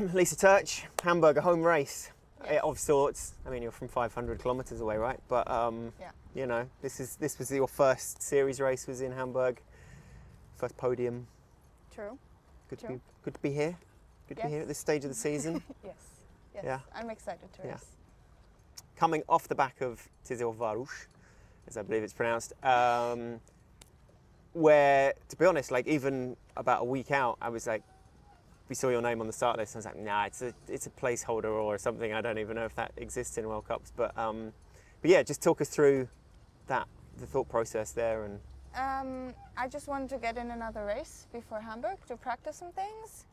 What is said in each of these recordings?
Lisa Tertsch, Hamburg, a home race Yes. of sorts. I mean, you're from 500 kilometers away, right? But you know, this was your first series race was in Hamburg, first podium. True. Good to be here. Good to be here at this stage of the season. Yes. Yeah. I'm excited to race. Coming off the back of Tizilvarush, as I believe it's pronounced, where, to be honest, like even about a week out, I was like, we saw your name on the start list. I was like, nah, it's a placeholder or something. I don't even know if that exists in World Cups. But yeah, just talk us through the thought process there. And I just wanted to get in another race before Hamburg to practice some things.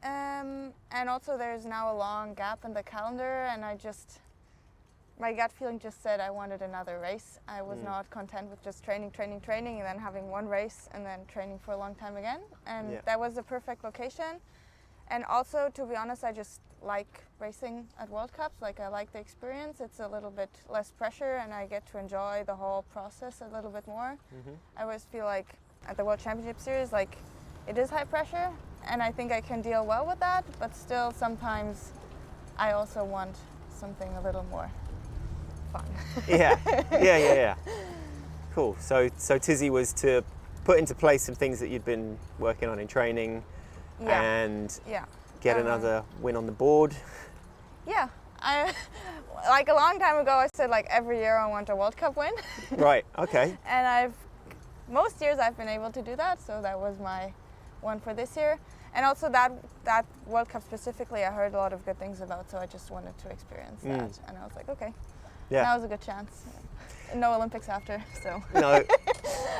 And also there's now a long gap in the calendar, and my gut feeling just said I wanted another race. I was not content with just training, and then having one race and then training for a long time again. And that was the perfect location. And also, to be honest, I just like racing at World Cups. Like, I like the experience. It's a little bit less pressure, and I get to enjoy the whole process a little bit more. I always feel like at the World Championship Series, like, it is high pressure, and I think I can deal well with that. But still, sometimes I also want something a little more fun. Yeah. Cool. So Tizzy was to put into place some things that you'd been working on in training. And get another win on the board. Yeah, like a long time ago I said like every year I want a World Cup win. Right, okay. And most years I've been able to do that, so that was my one for this year. And also that World Cup specifically I heard a lot of good things about, so I just wanted to experience that. And I was like, okay, that was a good chance. No Olympics after, so no.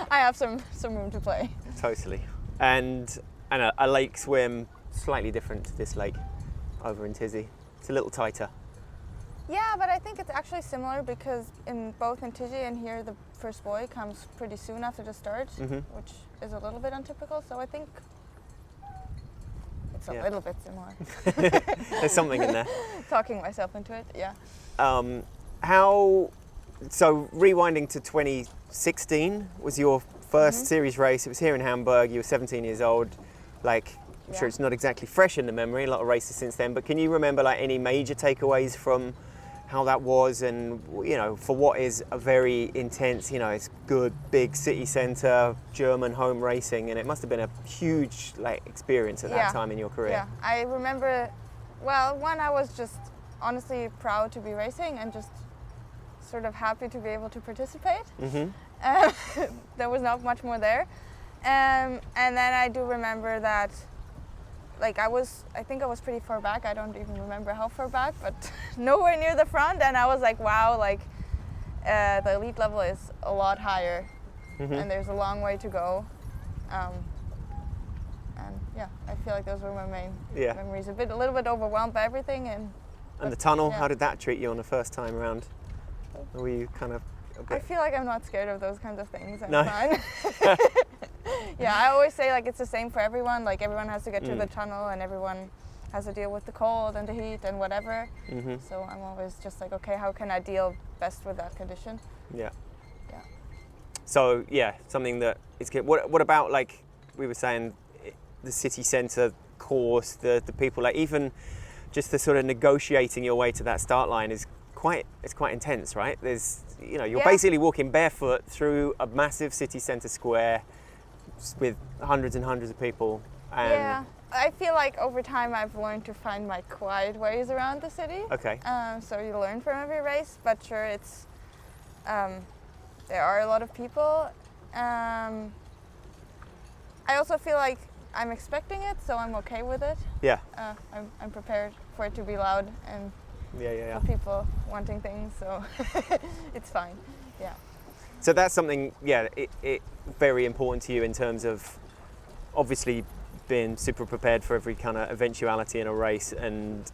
I have some room to play. Totally. And a lake swim, slightly different to this lake over in Tizzy. It's a little tighter. Yeah, but I think it's actually similar because both in Tizzy and here the first buoy comes pretty soon after the start, which is a little bit untypical. So I think it's a little bit similar. There's something in there. Talking myself into it, yeah. So rewinding to 2016 was your first series race. It was here in Hamburg. You were 17 years old. Like, I'm sure it's not exactly fresh in the memory, a lot of races since then, but can you remember like any major takeaways from how that was, and you know, for what is a very intense, you know, it's good big city centre German home racing, and it must have been a huge like experience at that time in your career. Yeah, I remember, well, one, I was just honestly proud to be racing and just sort of happy to be able to participate. There was not much more there. And then I do remember that, like, I think I was pretty far back. I don't even remember how far back, but nowhere near the front. And I was like, wow, like, the elite level is a lot higher, and there's a long way to go. And yeah, I feel like those were my main memories. A little bit overwhelmed by everything. And the tunnel, how did that treat you on the first time around? Were you kind of a bit... I feel like I'm not scared of those kinds of things. I'm no. fine. Yeah, I always say like it's the same for everyone. Like everyone has to get through the tunnel, and everyone has to deal with the cold and the heat and whatever. So I'm always just like, okay, how can I deal best with that condition? Yeah. So something that is good. What about, like we were saying, the city centre course, the people, like even just the sort of negotiating your way to that start line is quite intense, right? There's, you know, you're basically walking barefoot through a massive city centre square with hundreds and hundreds of people. And I feel like over time I've learned to find my quiet ways around the city. Okay. So you learn from every race, but sure, it's there are a lot of people. I also feel like I'm expecting it, so I'm okay with it. Yeah. I'm prepared for it to be loud and for people wanting things, so it's fine. Yeah. So that's something, it very important to you in terms of obviously being super prepared for every kind of eventuality in a race, and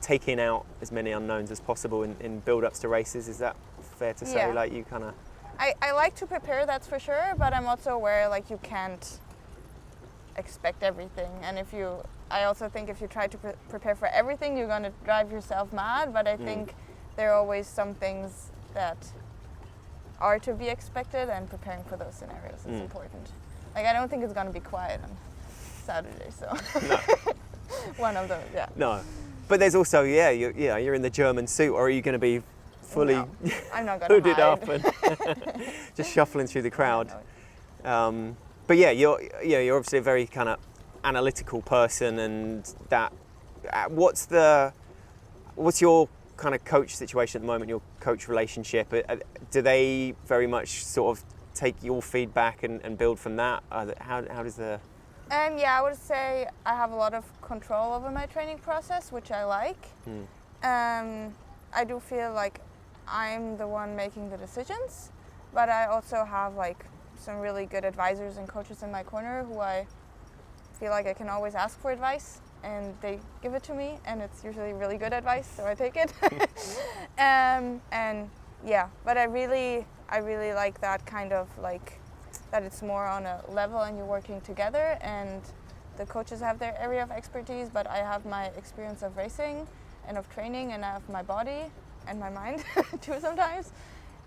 taking out as many unknowns as possible in build-ups to races. Is that fair to say? Like you kind of... I like to prepare, that's for sure, but I'm also aware like you can't expect everything, and I also think if you try to prepare for everything, you're going to drive yourself mad. But I think there are always some things that are to be expected, and preparing for those scenarios is important. Like, I don't think it's going to be quiet on Saturday, so. No. One of those, yeah. No. But there's also, you're in the German suit, or are you going to be fully No, I'm not gonna hooded hide. up and just shuffling through the crowd? But yeah, you're obviously a very kind of analytical person, and that. What's your kind of coach situation at the moment? Your coach relationship? Do they very much sort of take your feedback and build from that? How does the Yeah, I would say I have a lot of control over my training process, which I like. I do feel like I'm the one making the decisions, but I also have like some really good advisors and coaches in my corner who I feel like I can always ask for advice, and they give it to me, and it's usually really good advice, so I take it. And yeah, but I really like that kind of like that it's more on a level and you're working together, and the coaches have their area of expertise, but I have my experience of racing and of training, and I have my body and my mind too sometimes.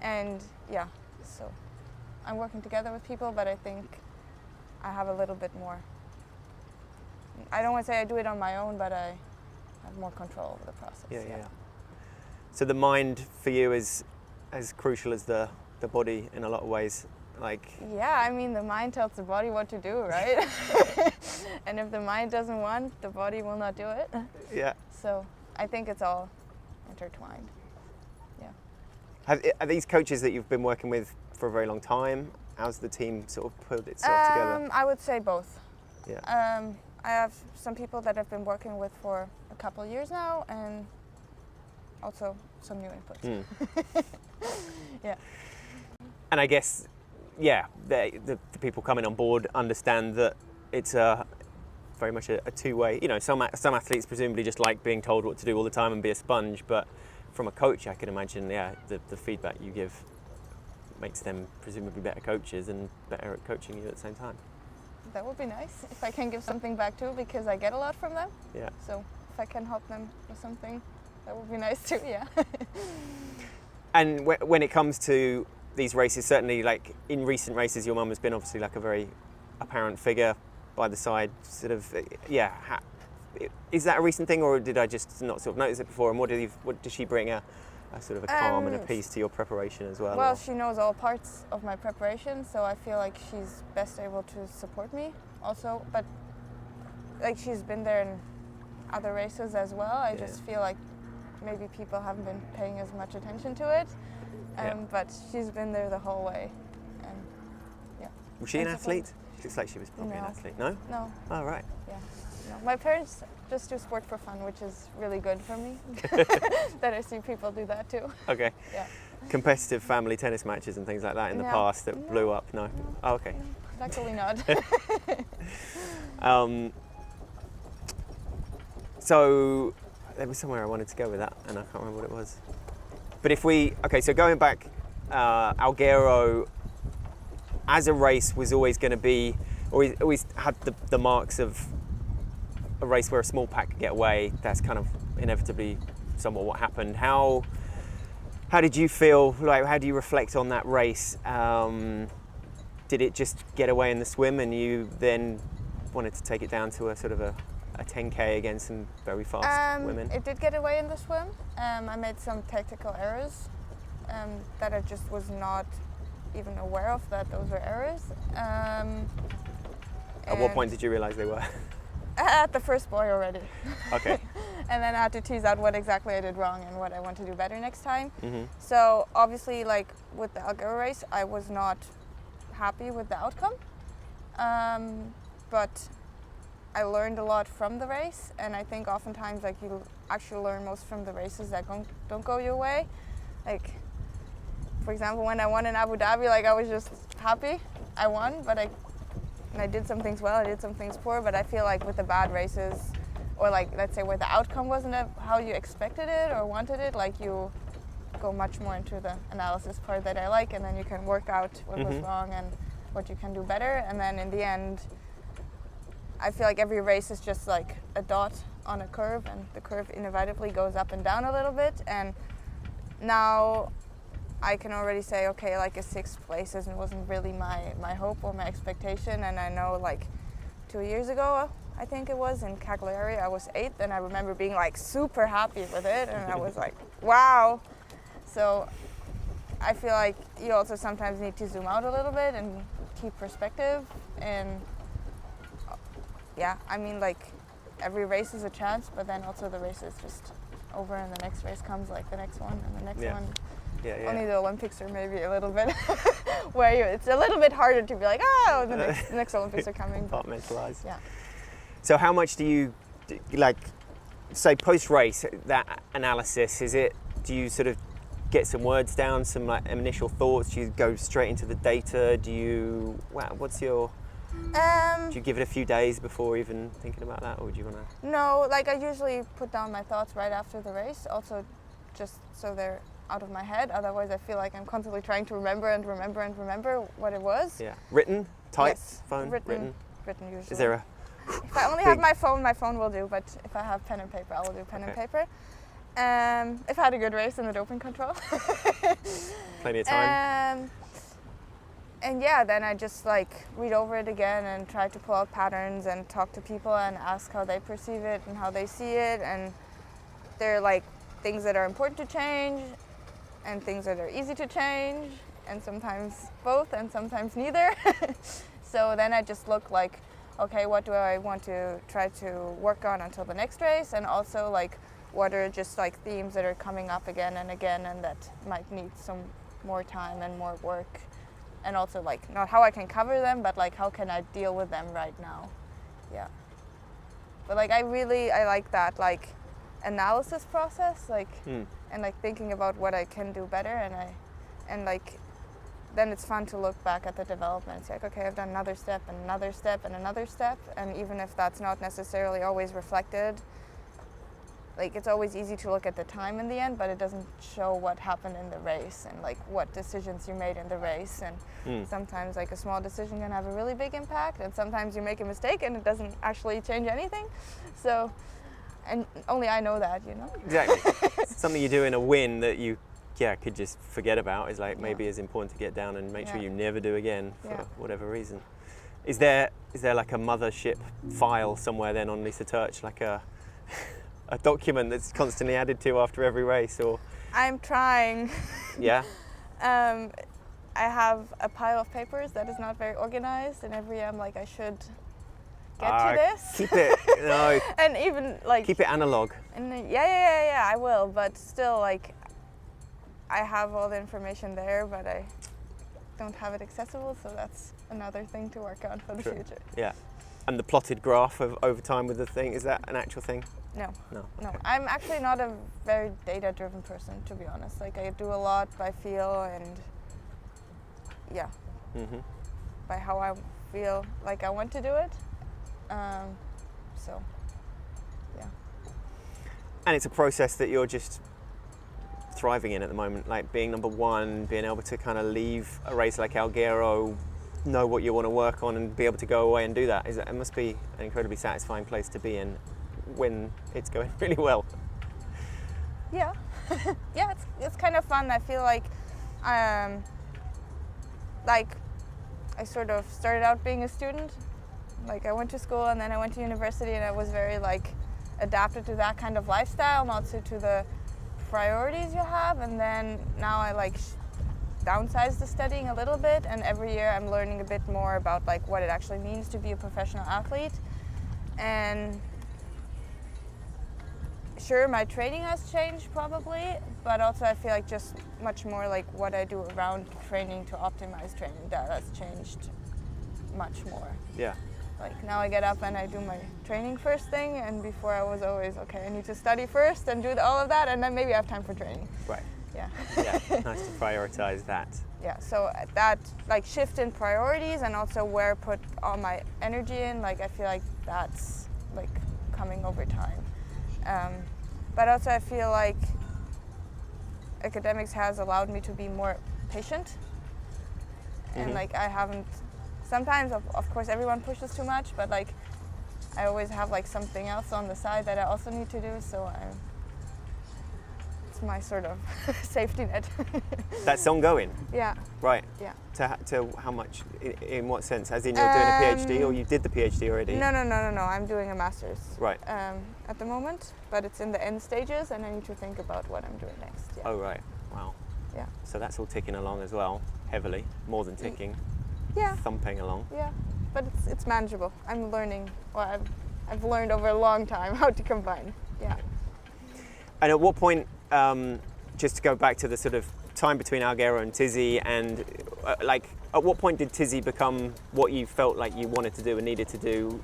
And yeah, so I'm working together with people, but I think I have a little bit more. I don't want to say I do it on my own, but I have more control over the process. Yeah. So the mind for you is as crucial as the body in a lot of ways. Like, yeah, I mean, the mind tells the body what to do, right? And if the mind doesn't want, the body will not do it. Yeah. So I think it's all intertwined. Are these coaches that you've been working with for a very long time? How's the team sort of put itself together? I would say both. Yeah. I have some people that I've been working with for a couple of years now, and also some new inputs. Yeah. And I guess, the people coming on board understand that it's very much a two-way. You know, some athletes presumably just like being told what to do all the time and be a sponge, but from a coach, I can imagine, the feedback you give makes them presumably better coaches and better at coaching you at the same time. That would be nice if I can give something back too, because I get a lot from them. Yeah. So if I can help them with something, that would be nice too. Yeah. And when it comes to these races, certainly like in recent races, your mum has been obviously like a very apparent figure by the side. Sort of, is that a recent thing, or did I just not sort of notice it before? And what does she bring a sort of a calm and a peace to your preparation as well? Well, she knows all parts of my preparation, so I feel like she's best able to support me also. But like, she's been there in other races as well. I just feel like maybe people haven't been paying as much attention to it. But she's been there the whole way. And yeah. Was she an athlete? She looks like she was probably an athlete. No? No. Oh, right. Yeah. No. My parents just do sport for fun, which is really good for me. That I see people do that too. Okay. Yeah. Competitive family tennis matches and things like that in the past that blew up? No? Oh, okay. No. Luckily not. So there was somewhere I wanted to go with that, and I can't remember what it was. But so going back, Algerro as a race was always going to be, always had the marks of a race where a small pack could get away. That's kind of inevitably somewhat what happened. How did you feel? Like, how do you reflect on that race? Did it just get away in the swim, and you then wanted to take it down to a sort of a 10K against some very fast women? It did get away in the swim. I made some tactical errors that I just was not even aware of that those were errors. At what point did you realize they were? At the first buoy already. Okay. And then I had to tease out what exactly I did wrong and what I want to do better next time. Mm-hmm. So obviously, like with the Algerro race, I was not happy with the outcome. But I learned a lot from the race, and I think oftentimes like you actually learn most from the races that don't go your way. Like, for example, when I won in Abu Dhabi, like I was just happy I won, but I did some things well, I did some things poor, but I feel like with the bad races, or like let's say where the outcome wasn't how you expected it or wanted it, like you go much more into the analysis part that I like, and then you can work out what was wrong and what you can do better, and then in the end, I feel like every race is just like a dot on a curve, and the curve inevitably goes up and down a little bit, and now I can already say, okay, like a 6th place wasn't really my hope or my expectation, and I know like 2 years ago I think it was in Cagliari. I was 8th, and I remember being like super happy with it, and I was like, wow. So I feel like you also sometimes need to zoom out a little bit and keep perspective. And yeah, I mean, like every race is a chance, but then also the race is just over, and the next race comes like the next one and the next one. Yeah. Only the Olympics are maybe a little bit where it's a little bit harder to be like, oh, the next Olympics are coming. Compartmentalize. Yeah. So how much do you, like, say post-race, that analysis, do you sort of get some words down, some like initial thoughts? Do you go straight into the data? Do you, do you give it a few days before even thinking about that, or do you want to? No, like I usually put down my thoughts right after the race, also just so they're out of my head. Otherwise I feel like I'm constantly trying to remember what it was. Yeah. Written? Type? Yes. Phone? Written usually. Is there a... If I only have my phone will do, but if I have pen and paper, I will do pen and paper. If I had a good race in the doping control. Plenty of time. And yeah, then I just like read over it again and try to pull out patterns and talk to people and ask how they perceive it and how they see it. And there are like things that are important to change and things that are easy to change, and sometimes both and sometimes neither. So then I just look like, okay, what do I want to try to work on until the next race, and also like what are just like themes that are coming up again and again and that might need some more time and more work, and also like not how I can cover them, but like how can I deal with them right now. Yeah. But like I like that like analysis process, like and like thinking about what I can do better, and like then it's fun to look back at the development. It's like, okay, I've done another step and another step and another step, and even if that's not necessarily always reflected, like it's always easy to look at the time in the end, but it doesn't show what happened in the race and like what decisions you made in the race. And sometimes like a small decision can have a really big impact, and sometimes you make a mistake and it doesn't actually change anything. So, and only I know that, you know? Exactly. Something you do in a win that you could just forget about is like maybe is important to get down and make sure you never do again for whatever reason. Is there like a Mothership file somewhere then on Lisa Tertsch, like a document that's constantly added to after every race, or? I'm trying. Yeah. I have a pile of papers that is not very organized, and every year I'm like, I should get to this. Keep it, no. And even like keep it analog. And yeah, I will, but still like I have all the information there, but I don't have it accessible, so that's another thing to work on for the future. Yeah. And the plotted graph of over time with the thing, is that an actual thing? No. Okay. I'm actually not a very data-driven person, to be honest. Like I do a lot by feel and by how I feel like I want to do it. So, yeah. And it's a process that you're just thriving in at the moment, like being number one, being able to kind of leave a race like Algerro, know what you want to work on, and be able to go away and do that. It must be an incredibly satisfying place to be in when it's going really well. Yeah, yeah, it's kind of fun. I feel like I sort of started out being a student. Like I went to school and then I went to university, and I was very like adapted to that kind of lifestyle, and also to the priorities you have. And then now I like downsize the studying a little bit, and every year I'm learning a bit more about like what it actually means to be a professional athlete. And sure, my training has changed probably, but also I feel like just much more like what I do around training to optimize training, that has changed much more. Yeah. Like now I get up and I do my training first thing, and before I was always, okay, I need to study first and do all of that, and then maybe I have time for training. Right. Yeah. Yeah, nice to prioritize that. Yeah, so that like shift in priorities, and also where I put all my energy in, like I feel like that's like coming over time. But also I feel like academics has allowed me to be more patient. And like I haven't, sometimes of course everyone pushes too much, but like I always have like something else on the side that I also need to do, so it's my sort of safety net. That's ongoing, Yeah, right? yeah. To how much? In what sense? As in you're doing a PhD, or you did the PhD already? No. I'm doing a master's. Right. At the moment, but it's in the end stages, and I need to think about what I'm doing next. Yeah. Oh right. Wow. Yeah. So that's all ticking along as well, heavily, more than ticking. Yeah. Thumping along. Yeah, but it's manageable. I'm learning. Well, I've learned over a long time how to combine. Yeah. And at what point, just to go back to the sort of time between Algerro and Tizzy, and like, at what point did Tizzy become what you felt like you wanted to do and needed to do?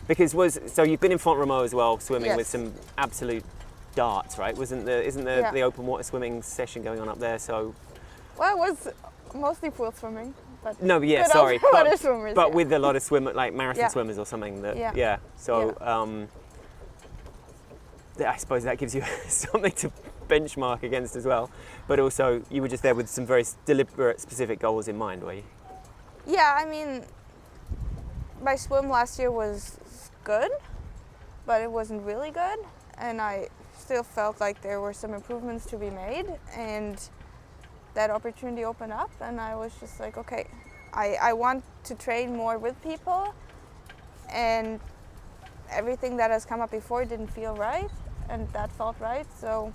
Because so you've been in Font Romeu as well, swimming Yes. with some absolute darts, right? Isn't there Yeah. the open water swimming session going on up there? So Well, it was mostly pool swimming, but no, yeah, but sorry, also other swimmers. but yeah. with a lot of like marathon Yeah. swimmers or something. Yeah. So I suppose that gives you something to benchmark against as well. But also, you were just there with some very deliberate, specific goals in mind, were you? Yeah, I mean, my swim last year was good, but it wasn't really good, and I still felt like there were some improvements to be made, and that opportunity opened up, and I was just like, okay, I want to train more with people, and everything that has come up before didn't feel right, and that felt right. So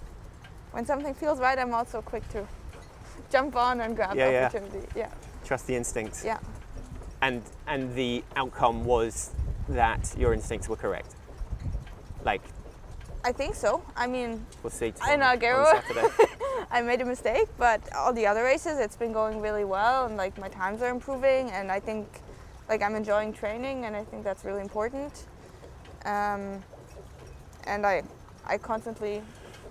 when something feels right, I'm also quick to jump on and grab the opportunity. Yeah. Trust the instincts. Yeah. And the outcome was that your instincts were correct. Like, I think so. I mean, we'll see in on Algerro, Saturday. I made a mistake, but all the other races, it's been going really well, and like my times are improving, and I think like I'm enjoying training, and I think that's really important. And I constantly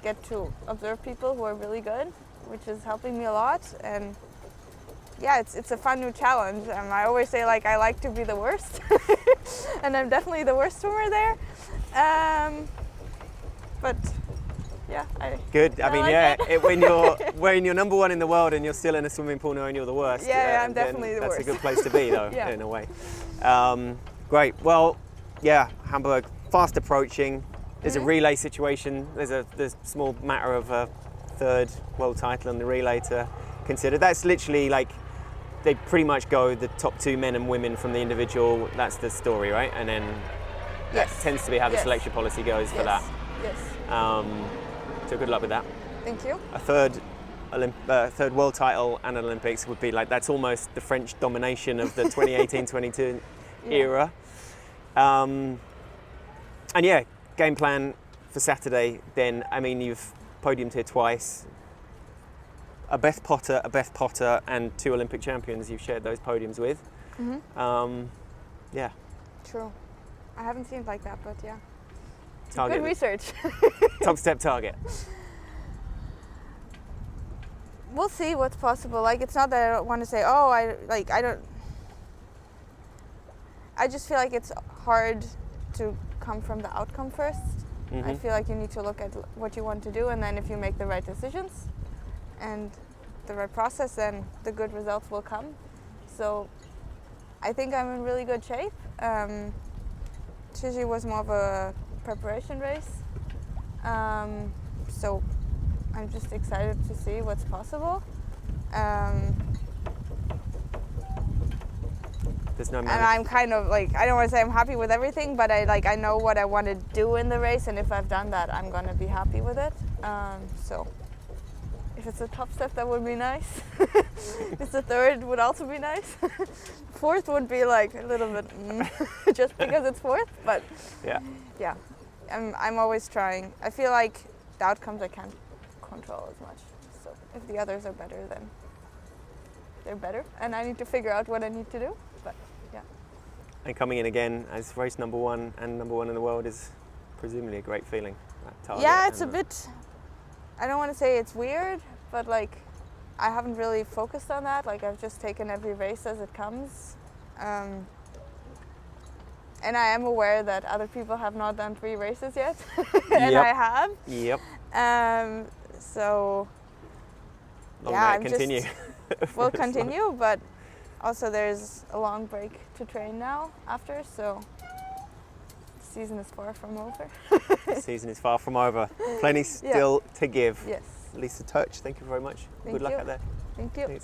get to observe people who are really good, which is helping me a lot. And yeah, it's a fun new challenge. I always say like I like to be the worst, and I'm definitely the worst swimmer there. But yeah, Good. I mean, like yeah. When you're number one in the world and you're still in a swimming pool knowing you're the worst. Yeah, I'm then definitely the that's worst. a good place to be, though, Yeah. in a way. Great. Well, yeah, Hamburg fast approaching. There's a relay situation. There's a small matter of a third world title on the relay to consider. That's literally like they pretty much go the top two men and women from the individual. That's the story, right? And then that tends to be how the selection policy goes for that. Yes. So good luck with that. Thank you. A third world title and an Olympics would be like, that's almost the French domination of the 2018-22 era. And yeah, game plan for Saturday then. I mean, you've podiumed here twice. A Beth Potter and two Olympic champions you've shared those podiums with. Mm-hmm. Yeah. True. I haven't seen it like that, but yeah. Target. Good research. Top step target. We'll see what's possible. Like, it's not that I don't want to say, oh, I just feel like it's hard to come from the outcome first. Mm-hmm. I feel like you need to look at what you want to do, and then if you make the right decisions and the right process, then the good results will come. So I think I'm in really good shape. Chichi was more of a preparation race. So I'm just excited to see what's possible. There's no And I'm kind of like, I don't want to say I'm happy with everything, but I know what I want to do in the race, and if I've done that, I'm going to be happy with it. So if it's a top step, that would be nice. If it's a third, would also be nice. Fourth would be like a little bit just because it's fourth, but yeah, I'm always trying. I feel like the outcomes I can't control as much. So if the others are better, then they're better, and I need to figure out what I need to do. But yeah. And coming in again as race number one and number one in the world is presumably a great feeling. That target. Yeah, it's a bit, I don't want to say it's weird, but like I haven't really focused on that. Like I've just taken every race as it comes. And I am aware that other people have not done 3 races yet, and I have. Yep. So Long yeah, may it continue. We'll continue, but also there's a long break to train now after, so season is far from over. The season is far from over. Plenty still to give. Yes. Lisa Tertsch, thank you very much. Thank Good luck you. out there. Thank you. Thanks.